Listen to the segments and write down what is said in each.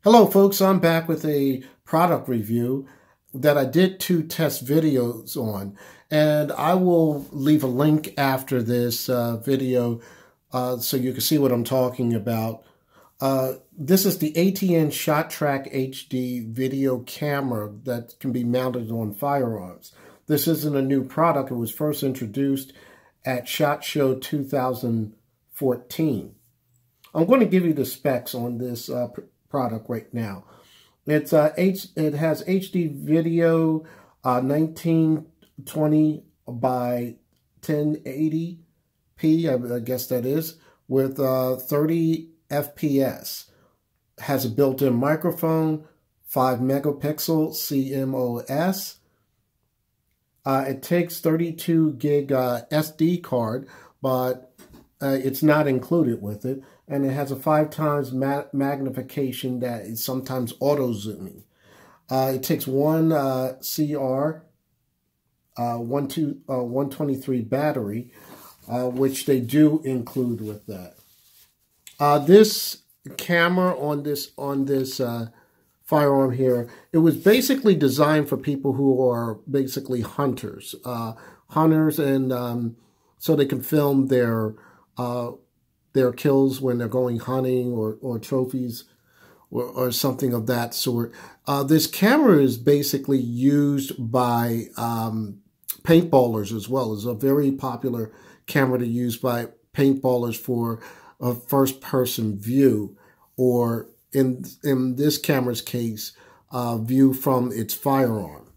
Hello folks, I'm back with a product review that I did 2 test videos on, and I will leave a link after this video so you can see what I'm talking about. This is the ATN Shot Trak HD video camera that can be mounted on firearms. This isn't a new product. It was first introduced at SHOT Show 2014. I'm going to give you the specs on this product right now. It has HD video, 1920 by 1080p, I guess that is, with 30 FPS. Has a built-in microphone, 5 megapixel CMOS. It takes 32 gig SD card, but it's not included with it. And it has a 5 times magnification that is sometimes auto-zooming. It takes one CR 123 battery, which they do include with that. This camera on this firearm here, it was basically designed for people who are basically hunters, and so they can film their kills when they're going hunting or trophies or something of that sort. This camera is basically used by paintballers as well. It's a very popular camera to use by paintballers for a first-person view, or in this camera's case, view from its firearm.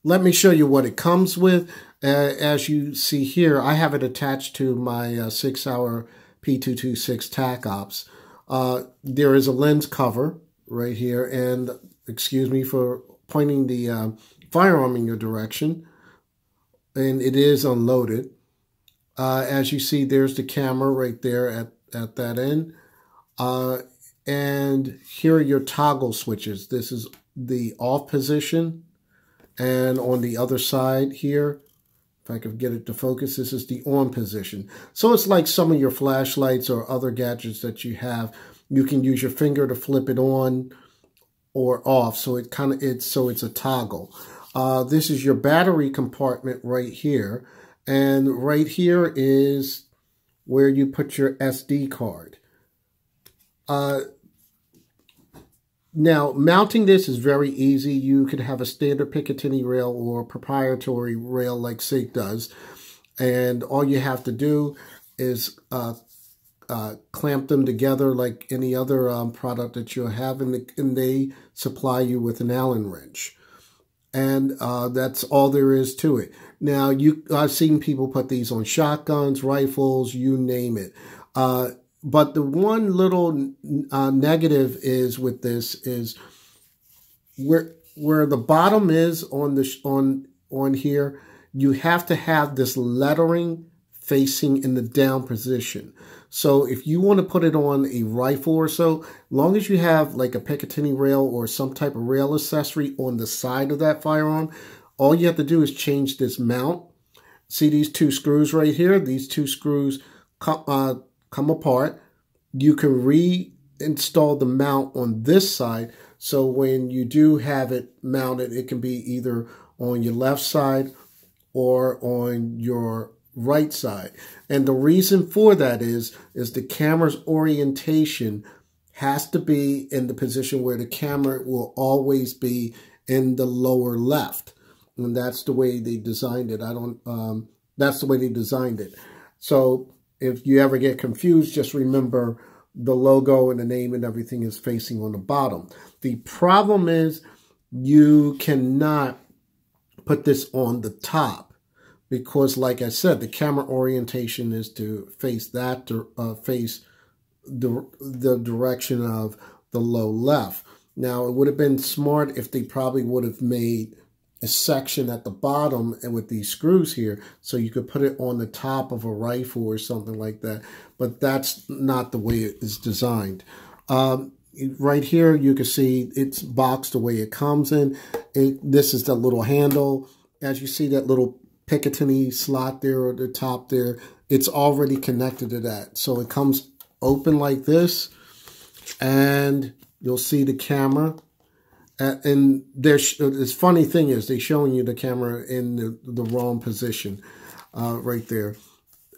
Let me show you what it comes with. As you see here, I have it attached to my 6-hour P226 TAC Ops. There is a lens cover right here, and excuse me for pointing the firearm in your direction, and it is unloaded. As you see, there's the camera right there at that end. And here are your toggle switches. This is the off position, and on the other side here, if I could get it to focus, this is the on position. So it's like some of your flashlights or other gadgets that you have. You can use your finger to flip it on or off. So it's a toggle. This is your battery compartment right here. And right here is where you put your SD card. Now, mounting this is very easy. You could have a standard Picatinny rail or proprietary rail like SIG does. And all you have to do is clamp them together like any other product that you'll have, and they supply you with an Allen wrench. And that's all there is to it. Now, I've seen people put these on shotguns, rifles, you name it. But the one little negative is with this is where the bottom is on here, you have to have this lettering facing in the down position. So if you want to put it on a rifle or so, long as you have like a Picatinny rail or some type of rail accessory on the side of that firearm, all you have to do is change this mount. See these 2 screws right here? These 2 screws come apart. You can reinstall the mount on this side, so when you do have it mounted, it can be either on your left side or on your right side. And the reason for that is the camera's orientation has to be in the position where the camera will always be in the lower left. And that's the way they designed it. That's the way they designed it. So if you ever get confused, just remember the logo and the name and everything is facing on the bottom. The problem is you cannot put this on the top because, like I said, the camera orientation is to face that, face the direction of the low left. Now, it would have been smart if they probably would have made a section at the bottom and with these screws here, so you could put it on the top of a rifle or something like that. But that's not the way it is designed. Right here, you can see it's boxed the way it comes in. This is the little handle. As you see that little Picatinny slot there at the top there, it's already connected to that. So it comes open like this. and you'll see the camera. And there's this funny thing is they're showing you the camera in the wrong position right there.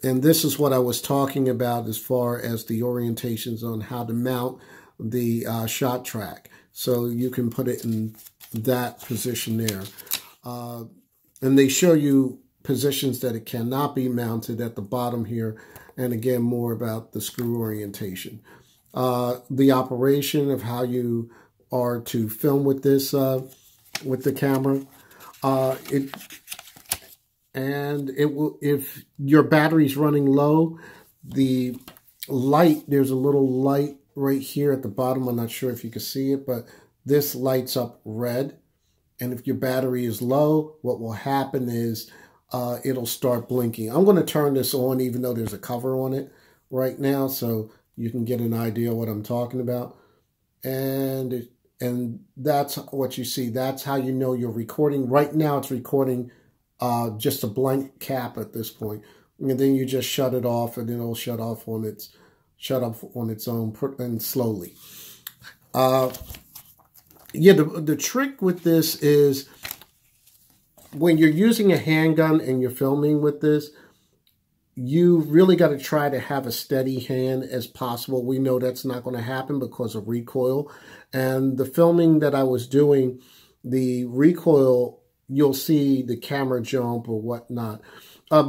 And this is what I was talking about as far as the orientations on how to mount the Shot Trak. So you can put it in that position there. And they show you positions that it cannot be mounted at the bottom here. And again, more about the screw orientation. The operation of how you are to film with this, with the camera. It will, if your battery's running low, the light, there's a little light right here at the bottom. I'm not sure if you can see it, but this lights up red. And if your battery is low, what will happen is it'll start blinking. I'm going to turn this on even though there's a cover on it right now, so you can get an idea of what I'm talking about. And that's what you see. That's how you know you're recording. Right now it's recording just a blank cap at this point. And then you just shut it off, and it'll shut off on its own, and slowly. Yeah, the trick with this is when you're using a handgun and you're filming with this, you really got to try to have a steady hand as possible. We know that's not going to happen because of recoil. And the filming that I was doing, the recoil, you'll see the camera jump or whatnot.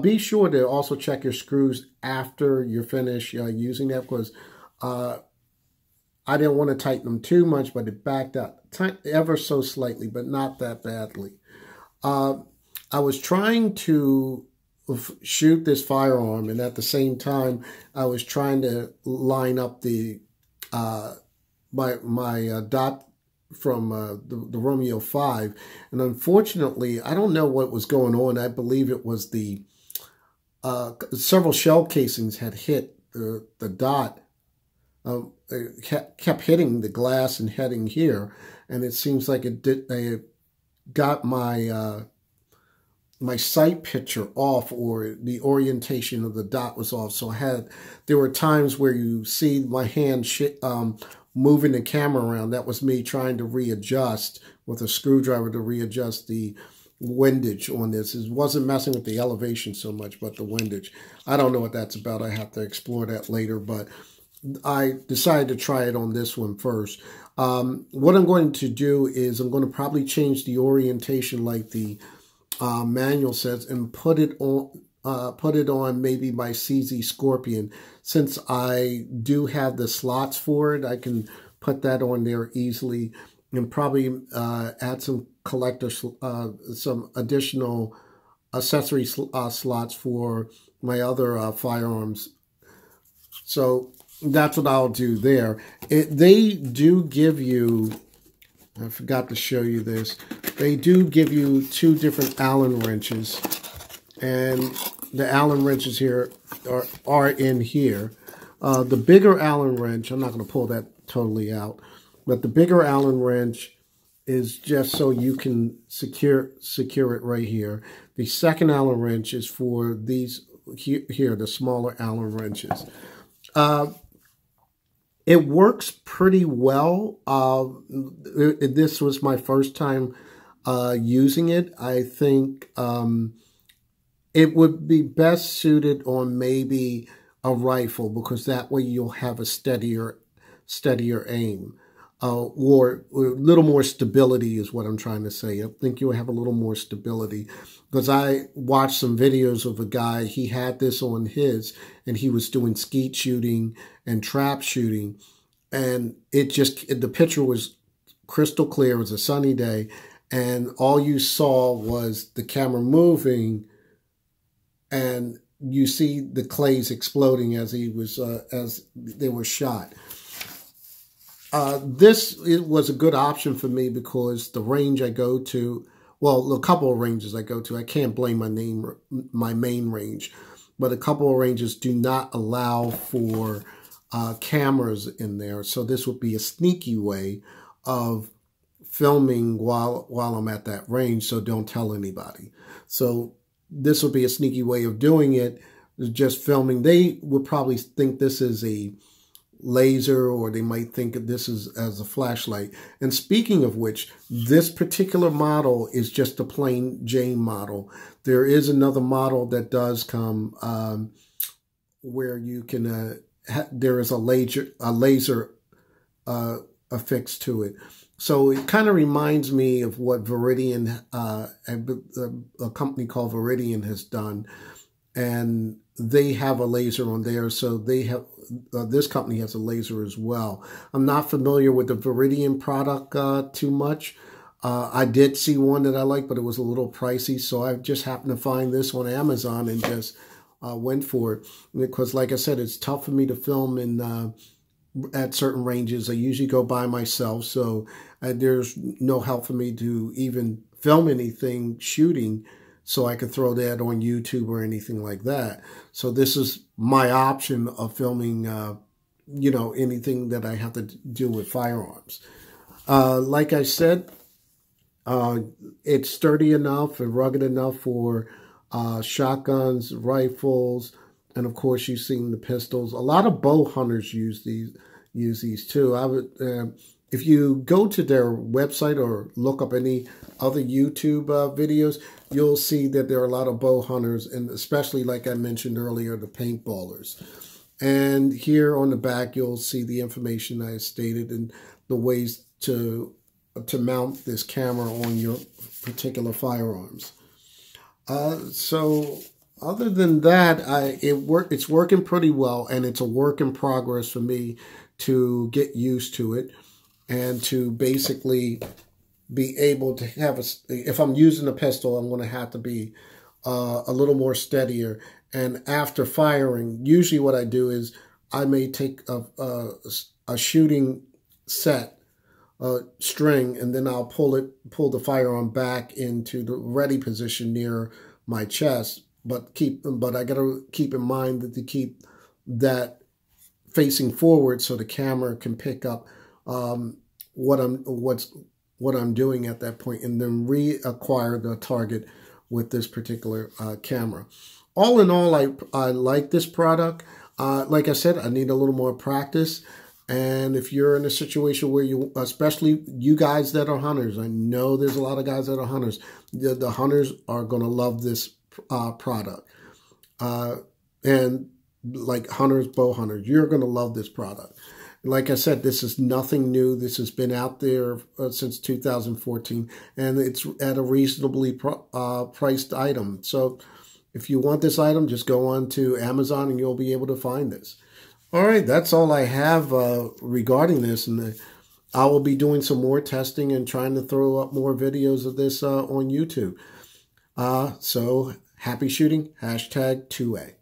Be sure to also check your screws after you're finished using that, because I didn't want to tighten them too much, but it backed out ever so slightly, but not that badly. I was trying to shoot this firearm, and at the same time I was trying to line up the my dot from the Romeo 5, and unfortunately I don't know what was going on. I believe it was the several shell casings had hit the dot. It kept hitting the glass and heading here, and it seems like it got my my sight picture off, or the orientation of the dot was off. So there were times where you see my hand moving the camera around. That was me trying to readjust with a screwdriver to readjust the windage on this. It wasn't messing with the elevation so much, but the windage. I don't know what that's about. I have to explore that later, but I decided to try it on this one first. What I'm going to do is I'm going to probably change the orientation like the manual says, and put it on maybe my CZ Scorpion. Since I do have the slots for it, I can put that on there easily, and probably add some some additional accessory slots for my other firearms. So that's what I'll do there. They do give you, I forgot to show you this, they do give you 2 different Allen wrenches, and the Allen wrenches here are in here. The bigger Allen wrench, I'm not going to pull that totally out, but the bigger Allen wrench is just so you can secure it right here. The second Allen wrench is for these here, the smaller Allen wrenches. It works pretty well. This was my first time using it. I think it would be best suited on maybe a rifle, because that way you'll have a steadier aim. Or a little more stability is what I'm trying to say. I think you'll have a little more stability, because I watched some videos of a guy, he had this on his, and he was doing skeet shooting and trap shooting, and the picture was crystal clear. It was a sunny day, and all you saw was the camera moving, and you see the clays exploding as they were shot. This was a good option for me because the range I go to, well, a couple of ranges I go to, I can't blame my main range, but a couple of ranges do not allow for cameras in there. So this would be a sneaky way of filming while I'm at that range, so don't tell anybody. So this would be a sneaky way of doing it, just filming. They would probably think this is a laser, or they might think of this as a flashlight. And speaking of which, this particular model is just a plain Jane model. There is another model that does come where you can there is a laser affixed to it. So it kind of reminds me of what Viridian, a company called Viridian, has done, and they have a laser on there. So they have this company has a laser as well. I'm not familiar with the Viridian product too much. I did see one that I liked, but it was a little pricey, so I just happened to find this on Amazon and just went for it. Because, like I said, it's tough for me to film in at certain ranges. I usually go by myself, so there's no help for me to even film anything shooting, so I could throw that on YouTube or anything like that. So this is my option of filming, you know, anything that I have to do with firearms. Like I said, it's sturdy enough and rugged enough for shotguns, rifles, and of course you've seen the pistols. A lot of bow hunters use these too. I would, if you go to their website or look up any other YouTube videos, you'll see that there are a lot of bow hunters, and especially, like I mentioned earlier, the paintballers. And here on the back, you'll see the information I stated and the ways to mount this camera on your particular firearms. So other than that, it's working pretty well, and it's a work in progress for me to get used to it and to basically be able to have if I'm using a pistol, I'm going to have to be a little more steadier. And after firing, usually what I do is I may take a shooting set string, and then I'll pull the firearm back into the ready position near my chest. But I got to keep in mind that to keep that facing forward so the camera can pick up what I'm doing at that point, and then reacquire the target with this particular camera. All in all, I like this product. Like I said, I need a little more practice. And if you're in a situation where especially you guys that are hunters, I know there's a lot of guys that are hunters. The hunters are going to love this product. And like hunters, bow hunters, you're going to love this product. Like I said, this is nothing new. This has been out there since 2014, and it's at a reasonably priced item. So if you want this item, just go on to Amazon and you'll be able to find this. All right, that's all I have regarding this, and I will be doing some more testing and trying to throw up more videos of this on YouTube. So happy shooting, #2A.